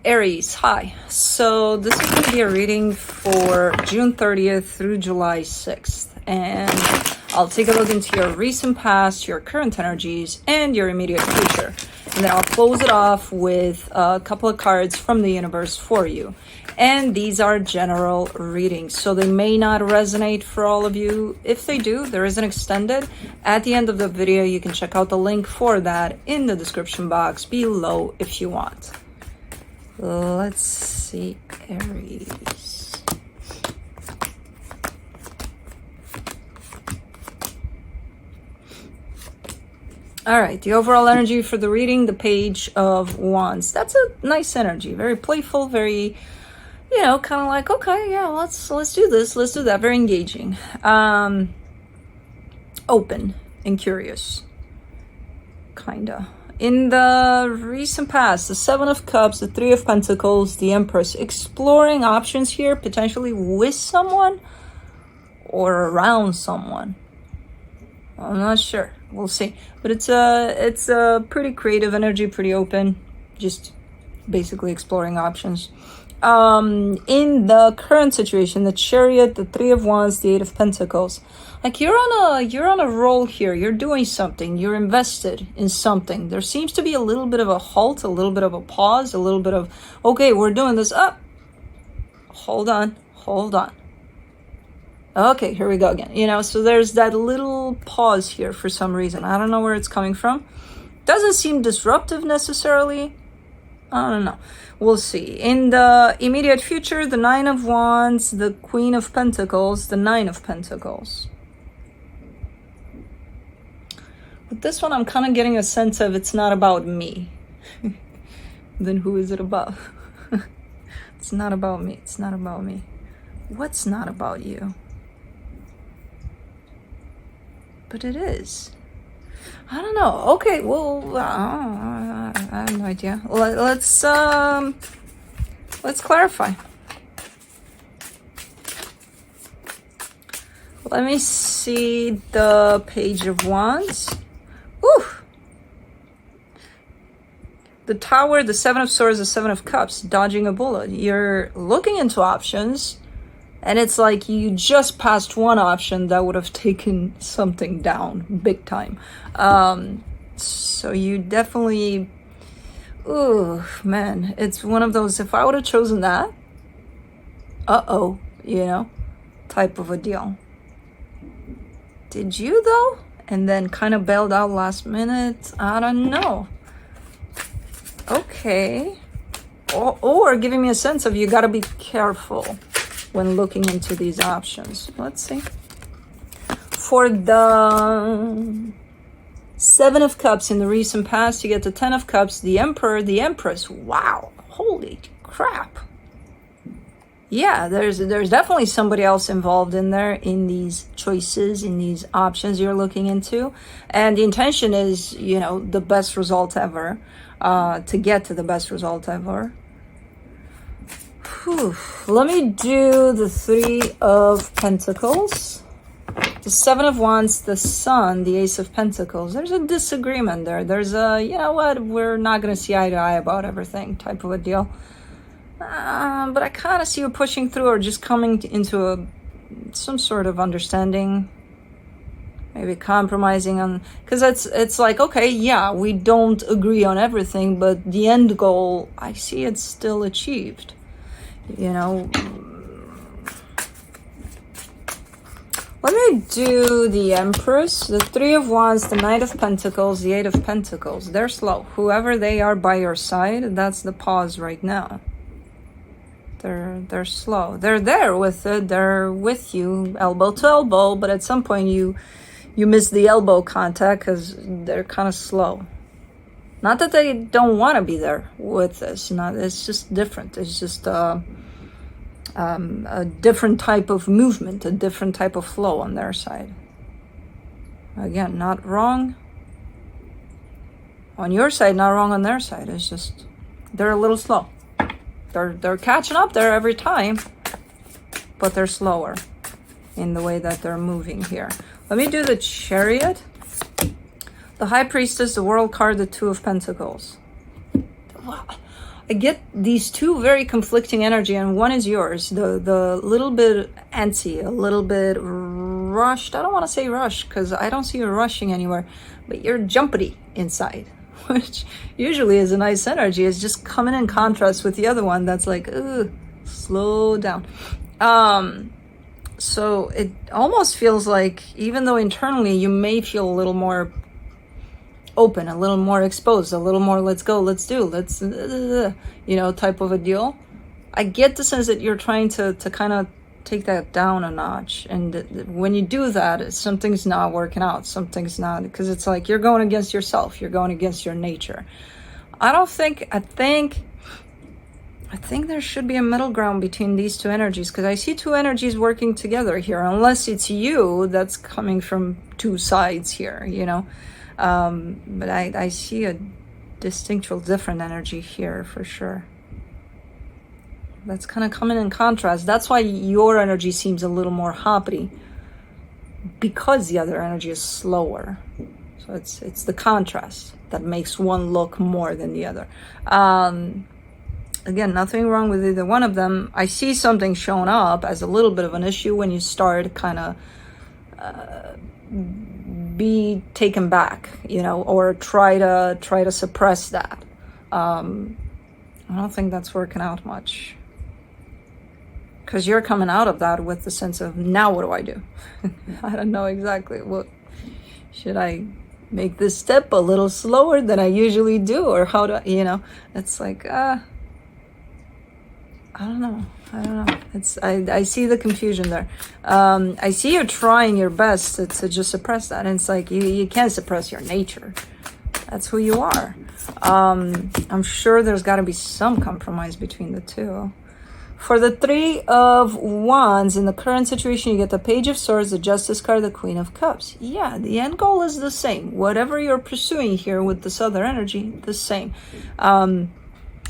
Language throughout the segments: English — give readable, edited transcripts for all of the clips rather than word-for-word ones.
Aries, hi. So this is going to be a reading for June 30th through July 6th. And I'll take a look into your recent past, your current energies, and your immediate future. And then I'll close it off with a couple of cards from the universe for you. And these are general readings, so they may not resonate for all of you. If they do, there is an extended. At the end of the video, you can check out the link for that in the description box below if you want. Let's see, Aries. All right, the overall energy for the reading, the Page of Wands. That's a nice energy, very playful, very, you know, kind of like, okay, yeah, let's do this, let's do that. Very engaging, open and curious, kinda. In the recent past, the Seven of Cups, the Three of Pentacles, the Empress, exploring options here, potentially with someone or around someone. I'm not sure. We'll see. But it's a pretty creative energy, pretty open, just basically exploring options. In the current situation, the Chariot, the Three of Wands, the Eight of Pentacles, like you're on a roll here. You're doing something. You're invested in something. There seems to be a little bit of a halt, a little bit of a pause, a little bit of, okay, we're doing this up. Hold on. Okay, here we go again. You know, so there's that little pause here for some reason. I don't know where it's coming from. Doesn't seem disruptive necessarily. I don't know. We'll see. In the immediate future, the Nine of Wands, the Queen of Pentacles, the Nine of Pentacles. With this one, I'm kind of getting a sense of it's not about me. Then who is it about? It's not about me. It's not about me. What's not about you? But it is. I don't know. Okay, well, I have no idea. Let's clarify. Let me see the Page of Wands. Ooh. The Tower, the Seven of Swords, the Seven of Cups, dodging a bullet. You're looking into options. And it's like you just passed one option that would have taken something down big time. So you definitely, ooh, man, it's one of those, if I would have chosen that, you know, type of a deal. Did you though? And then kind of bailed out last minute. I don't know. Okay. Or giving me a sense of you got to be careful when looking into these options. Let's see. For the Seven of Cups in the recent past, you get the Ten of Cups, the Emperor, the Empress. Wow, holy crap. Yeah, there's definitely somebody else involved in there, in these choices, in these options you're looking into. And the intention is, you know, the best result ever, to get to the best result ever. Whew. Let me do the Three of Pentacles, the Seven of Wands, the Sun, the Ace of Pentacles. There's a disagreement there. There's a, you know what, we're not going to see eye to eye about everything type of a deal. But I kind of see you pushing through or just coming into some sort of understanding, maybe compromising on, because it's like, okay, yeah, we don't agree on everything, but the end goal, I see it's still achieved. You know, let me do the Empress, the Three of Wands, the Knight of Pentacles, the Eight of Pentacles. They're slow. Whoever they are by your side, that's the pause right now. They're slow. They're there with it. They're with you, elbow to elbow. But at some point, you miss the elbow contact because they're kind of slow. Not that they don't want to be there with this. It's just different. It's just a different type of movement, a different type of flow on their side. Again, not wrong on your side, not wrong on their side. It's just they're a little slow. They're catching up there every time, but they're slower in the way that they're moving here. Let me do the Chariot. The High Priestess, the World card, the Two of Pentacles. I get these two very conflicting energy, and one is yours, the little bit antsy, a little bit rushed. I don't want to say rushed because I don't see you rushing anywhere, but you're jumpity inside, which usually is a nice energy. It's just coming in contrast with the other one that's like, ugh, slow down. So it almost feels like, even though internally you may feel a little more open, a little more exposed, a little more let's go, let's do, let's type of a deal, I get the sense that you're trying to kind of take that down a notch, and when you do that, something's not working out, something's not, because it's like you're going against yourself, you're going against your nature. I think there should be a middle ground between these two energies, because I see two energies working together here, unless it's you that's coming from two sides here, but I see a distinctly different energy here for sure. That's kind of coming in contrast. That's why your energy seems a little more hoppity, because the other energy is slower. So it's the contrast that makes one look more than the other. Again, nothing wrong with either one of them. I see something showing up as a little bit of an issue when you start kind of be taken back, or try to suppress that. I don't think that's working out much, because you're coming out of that with the sense of, now what do I do? I don't know exactly. What should I make this step a little slower than I usually do, or how do it's like I don't know. I see the confusion there. I see you trying your best to just suppress that. And it's like, you can't suppress your nature. That's who you are. I'm sure there's got to be some compromise between the two. For the Three of Wands, in the current situation, you get the Page of Swords, the Justice card, the Queen of Cups. Yeah, the end goal is the same. Whatever you're pursuing here with this other energy, the same.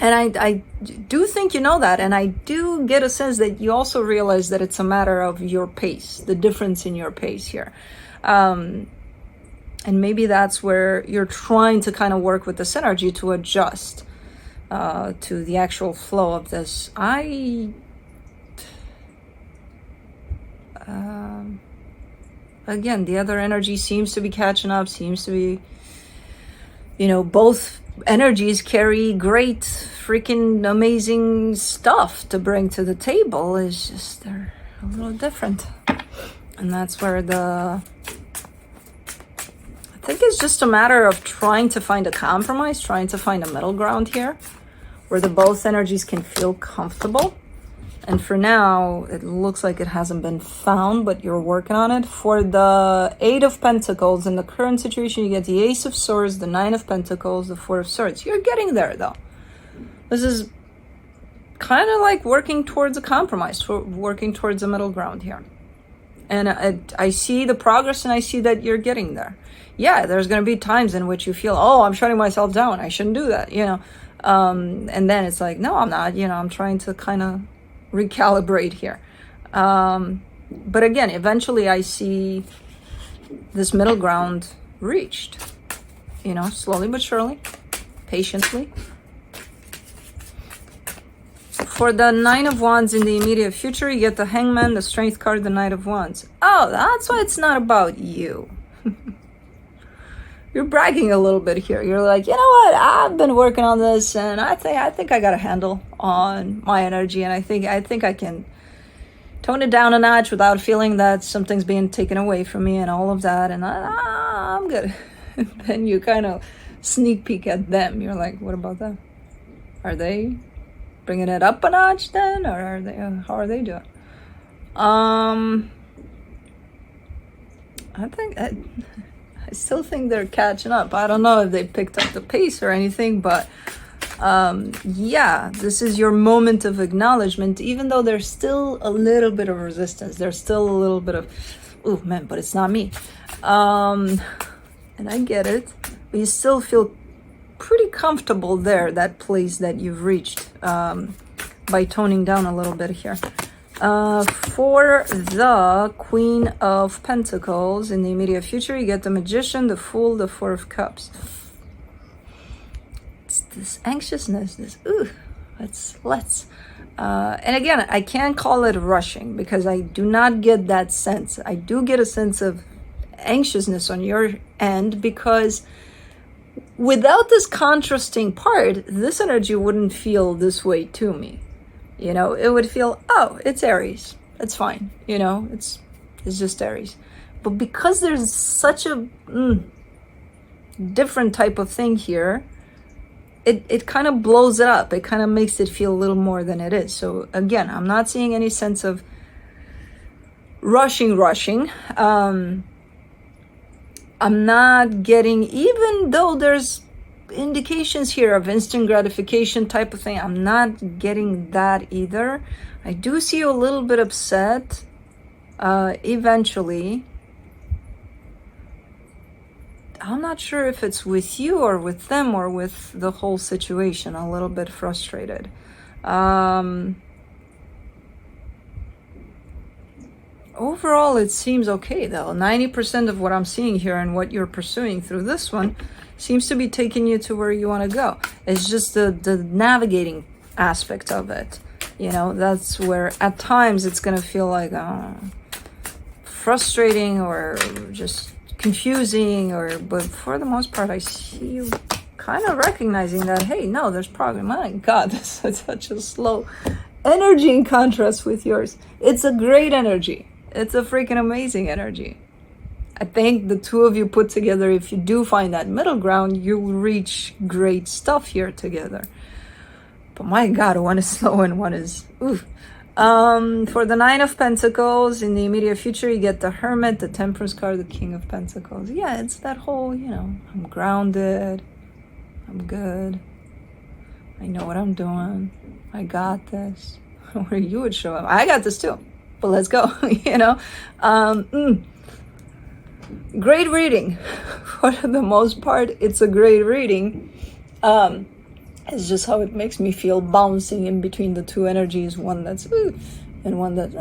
And I do think you know that, and I do get a sense that you also realize that it's a matter of your pace, the difference in your pace here. And maybe that's where you're trying to kind of work with this energy to adjust to the actual flow of this. Again, the other energy seems to be catching up, seems to be, both energies carry great freaking amazing stuff to bring to the table. It's just they're a little different, and that's where I think it's just a matter of trying to find a compromise, trying to find a middle ground here where the both energies can feel comfortable. And for now, it looks like it hasn't been found, but you're working on it. For the Eight of Pentacles, in the current situation, you get the Ace of Swords, the Nine of Pentacles, the Four of Swords. You're getting there, though. This is kind of like working towards a compromise, working towards a middle ground here. And I see the progress, and I see that you're getting there. Yeah, there's going to be times in which you feel, I'm shutting myself down. I shouldn't do that, And then it's like, no, I'm not. I'm trying to kind of recalibrate here. But again, eventually I see this middle ground reached, slowly but surely, patiently. For the Nine of Wands, in the immediate future, you get the Hangman, the Strength card, the Knight of Wands. Oh, that's why it's not about you. You're bragging a little bit here. You're like, you know what? I've been working on this, and I think I got a handle on my energy, and I think I can tone it down a notch without feeling that something's being taken away from me and all of that, and I'm good. Then you kind of sneak peek at them. You're like, what about that? Are they bringing it up a notch then, or are they? How are they doing? I still think they're catching up. I don't know if they picked up the pace or anything, but yeah, this is your moment of acknowledgement, even though there's still a little bit of resistance. There's still a little bit of, oh man, but it's not me. And I get it, but you still feel pretty comfortable there, that place that you've reached, by toning down a little bit here. For the Queen of Pentacles, in the immediate future, you get the Magician, the Fool, the Four of Cups. this anxiousness, this let's and again, I can't call it rushing because I do not get that sense. I do get a sense of anxiousness on your end because without this contrasting part, this energy wouldn't feel this way to me. It would feel, oh, it's Aries. It's fine. It's just Aries. But because there's such a different type of thing here, it kind of blows it up. It kind of makes it feel a little more than it is. So again, I'm not seeing any sense of rushing. I'm not getting, even though there's indications here of instant gratification type of thing, I'm not getting that either. I do see you a little bit upset eventually. I'm not sure if it's with you or with them or with the whole situation. A little bit frustrated. Overall, it seems okay though. 90% of what I'm seeing here and what you're pursuing through this one seems to be taking you to where you want to go. It's just the navigating aspect of it. That's where at times it's going to feel like frustrating or just confusing, but for the most part, I see you kind of recognizing that, hey, no, there's progress. My God, this is such a slow energy in contrast with yours. It's a great energy. It's a freaking amazing energy. I think the two of you put together, if you do find that middle ground, you will reach great stuff here together. But my God, one is slow and one is oof. For the 9 of Pentacles, in the immediate future, you get the Hermit, the Temperance card, the King of Pentacles. Yeah, it's that whole, I'm grounded. I'm good. I know what I'm doing. I got this. Where you would show up. I got this too. But let's go, Great reading. For the most part, it's a great reading. It's just how it makes me feel bouncing in between the two energies, one that's and one that's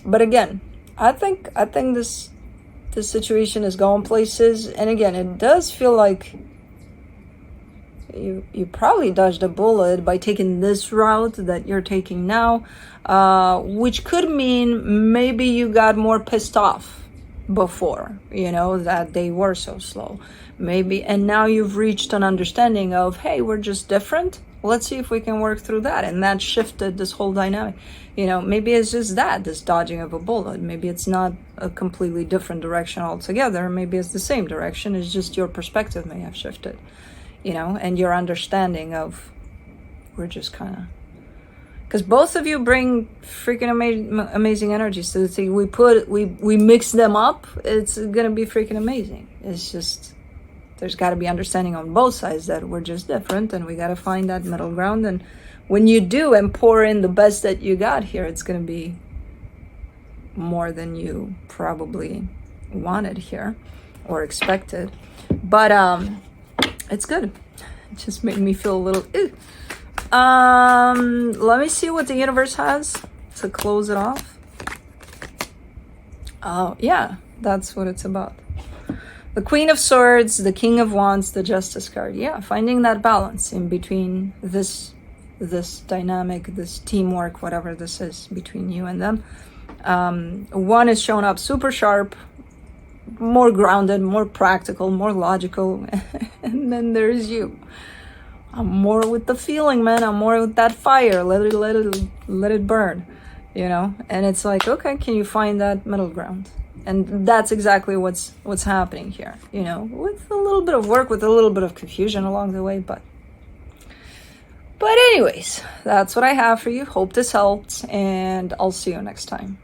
But again, I think this situation is going places, and again, it does feel like you probably dodged a bullet by taking this route that you're taking now, which could mean maybe you got more pissed off before, that they were so slow. Maybe, and now you've reached an understanding of, hey, we're just different. Let's see if we can work through that. And that shifted this whole dynamic. Maybe it's just this dodging of a bullet. Maybe it's not a completely different direction altogether. Maybe it's the same direction. It's just your perspective may have shifted, and your understanding of, we're just kind of, because both of you bring freaking amazing energies to the thing. We mix them up. It's going to be freaking amazing. It's just, there's got to be understanding on both sides that we're just different, and we got to find that middle ground. And when you do and pour in the best that you got here, it's going to be more than you probably wanted here or expected. But it's good. It just made me feel a little let me see what the universe has to close it off. Oh yeah, that's what it's about. The Queen of Swords, the King of Wands, the Justice card. Yeah, finding that balance in between this dynamic, this teamwork, whatever this is between you and them. One is showing up super sharp, more grounded, more practical, more logical. And then there's you. I'm more with the feeling, man. I'm more with that fire. Let it burn, And it's like, okay, can you find that middle ground? And that's exactly what's happening here, with a little bit of work, with a little bit of confusion along the way. But anyways, that's what I have for you. Hope this helped, and I'll see you next time.